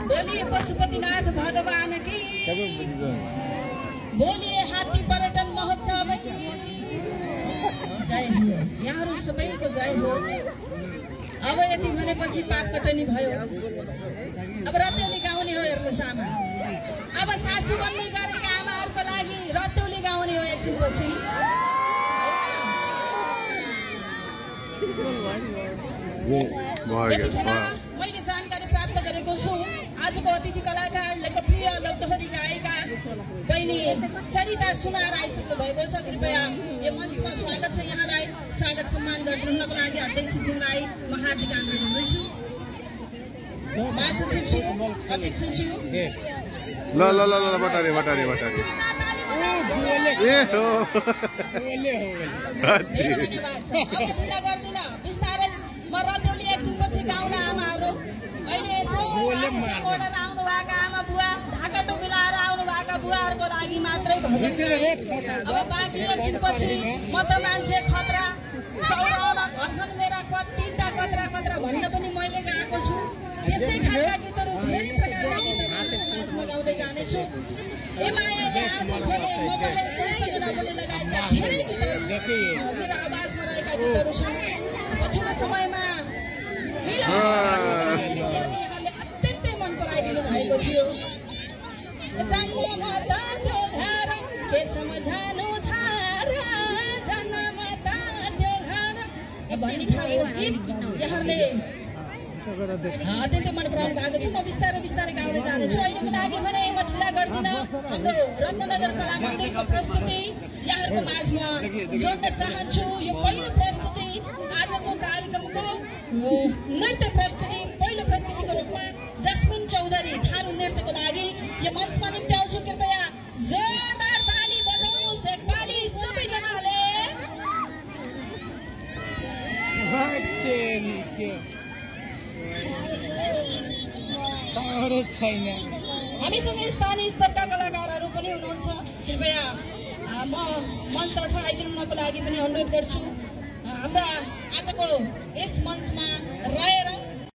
बोलिए पशुपतिनाथ भगवान की, बोलिए हात्ती पर्यटन महोत्सव की जय होस्। यहाँहरू सबैको जय होस्। अब यति भनेपछि पाप कटनी भयो। अब रत्तौली गाउने हो हेर्नुहोस् आमा। अब सासू बन्ने गरेका आमाहरूको लागि रत्तौली गाउने हो एकछिनपछि। मैले जानकारी प्राप्त गरेको छु आजको अतिथि कलाकार लोकप्रिय लोकदोहोरी गायिका बहिनी सरिता सुनार आइसक्नु भएको छ। कृपया यो मञ्चमा स्वागत छ। यहाँलाई स्वागत सम्मान गरिदिनुको लागि अध्यक्षज्यूलाई म हार्दिक आग्रह गर्दछु। महासचिवज्यू, अध्यक्षज्यू, ल ल ल ल बटारे बटारे बटारे ए हो धन्यवाद छ। अब ढिला गर्दिन, बिस्तारै म रत्तौली एकछिनपछि गाउन आमाहरू अहिले यसो मोडर आउनु भएका आमा बुवा, ढाका टोपी लाएर आउनु भएका बुवाहरूको लागि मात्रै भजन। अब बाँकी एकछिनपछि म त मान्छे खतरा सौरामा घरछन् मेरा तीनटा कतरा कतरा भन्न पनि मैले गाएको छु। त्यस्तै खालका गीतहरू धेरै प्रकारका गीतहरू गाउँदै जानेछु। ए मायाले आदि खोले मोबाइल त्यससँग नबोली लगायतका धेरै गीतहरू मेरो आवाजमा रहेका गीतहरू छन्। पछिल्लो समयमा यहाँले अत्यन्तै मन पराइदिनु भएको थियो। जन्ममा तात्यो धार के सम्झानु छ र, जन्ममा तात्यो धार भन्ने खालको गीत यहाँले अत्यन्तै मन पराउनु भएको छ। म बिस्तारै बिस्तारै गाउँदै जानेछु। अहिलेको लागि भने म ढिला गर्दिनँ। हाम्रो रत्ननगर कला मन्दिरको प्रस्तुति यहाँहरूको माझमा जोड्न चाहन्छु। यो पहिलो प्रस्तुति आजको कार्यक्रमको नृत्य प्रस्तुति, पहिलो प्रस्तुतिको रूपमा जस्मिन चौधरी थारू नृत्यको लागि यो मञ्चमा निम्त्याउँछु। कृपया जोरदार ताली बजाउनुहोस् एकपाली सबैजनाले। हामीसँग स्थानीय स्तरका कलाकारहरू पनि हुनुहुन्छ। कृपया म मञ्चतर्फ आइदिनुको लागि पनि अनुरोध गर्छु। हाम्रा आजको यस मञ्चमा रहेर